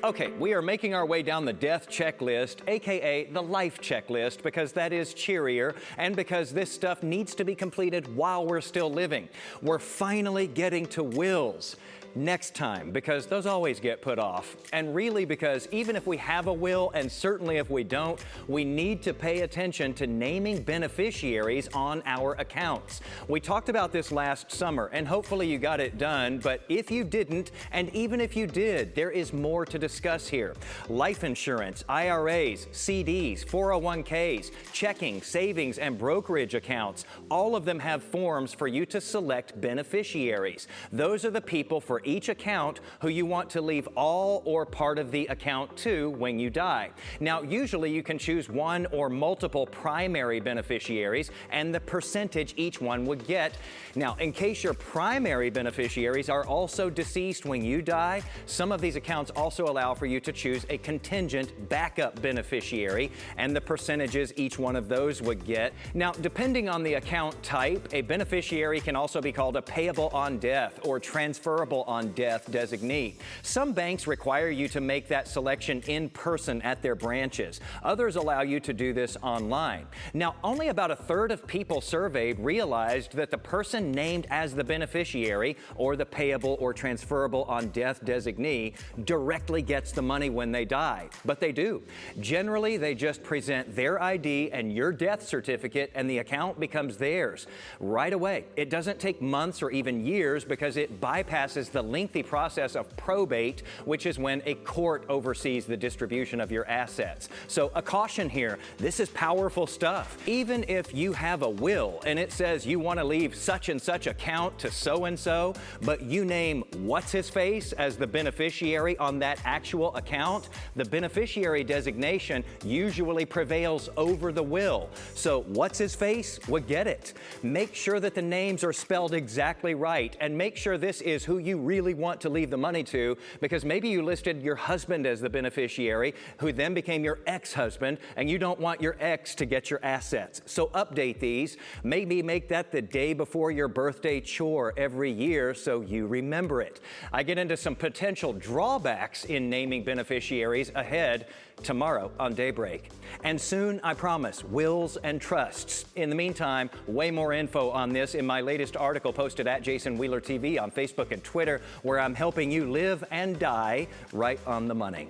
Okay, we are making our way down the death checklist, aka the life checklist, because that is cheerier and because this stuff needs to be completed while we're still living. We're finally getting to wills next time, because those always get put off. And really because even if we have a will, and certainly if we don't, we need to pay attention to naming beneficiaries on our accounts. We talked about this last summer, and hopefully you got it done, but if you didn't, and even if you did, there is more to discuss here. Life insurance, IRAs, CDs, 401ks, checking, savings, and brokerage accounts, all of them have forms for you to select beneficiaries. Those are the people for each account who you want to leave all or part of the account to when you die. Now, usually you can choose one or multiple primary beneficiaries and the percentage each one would get. Now, in case your primary beneficiaries are also deceased when you die, some of these accounts also allow for you to choose a contingent backup beneficiary and the percentages each one of those would get. Now, depending on the account type, a beneficiary can also be called a payable on death or transferable on death designee. Some banks require you to make that selection in person at their branches. Others allow you to do this online. Now, only about a third of people surveyed realized that the person named as the beneficiary or the payable or transferable on death designee directly gets the money when they die. But they do. Generally, they just present their ID and your death certificate and the account becomes theirs right away. It doesn't take months or even years because it bypasses the lengthy process of probate, which is when a court oversees the distribution of your assets. So a caution here, this is powerful stuff. Even if you have a will and it says you want to leave such and such account to so-and-so, but you name what's-his-face as the beneficiary on that actual account, the beneficiary designation usually prevails over the will. So what's-his-face would get it. Make sure that the names are spelled exactly right and make sure this is who you really want to leave the money to, because maybe you listed your husband as the beneficiary, who then became your ex-husband, and you don't want your ex to get your assets. So update these. Maybe make that the day before your birthday chore every year so you remember it. I get into some potential drawbacks in naming beneficiaries ahead tomorrow on Daybreak. And soon, I promise, wills and trusts. In the meantime, way more info on this in my latest article posted at Jason Wheeler TV on Facebook and Twitter, where I'm helping you live and die right on the money.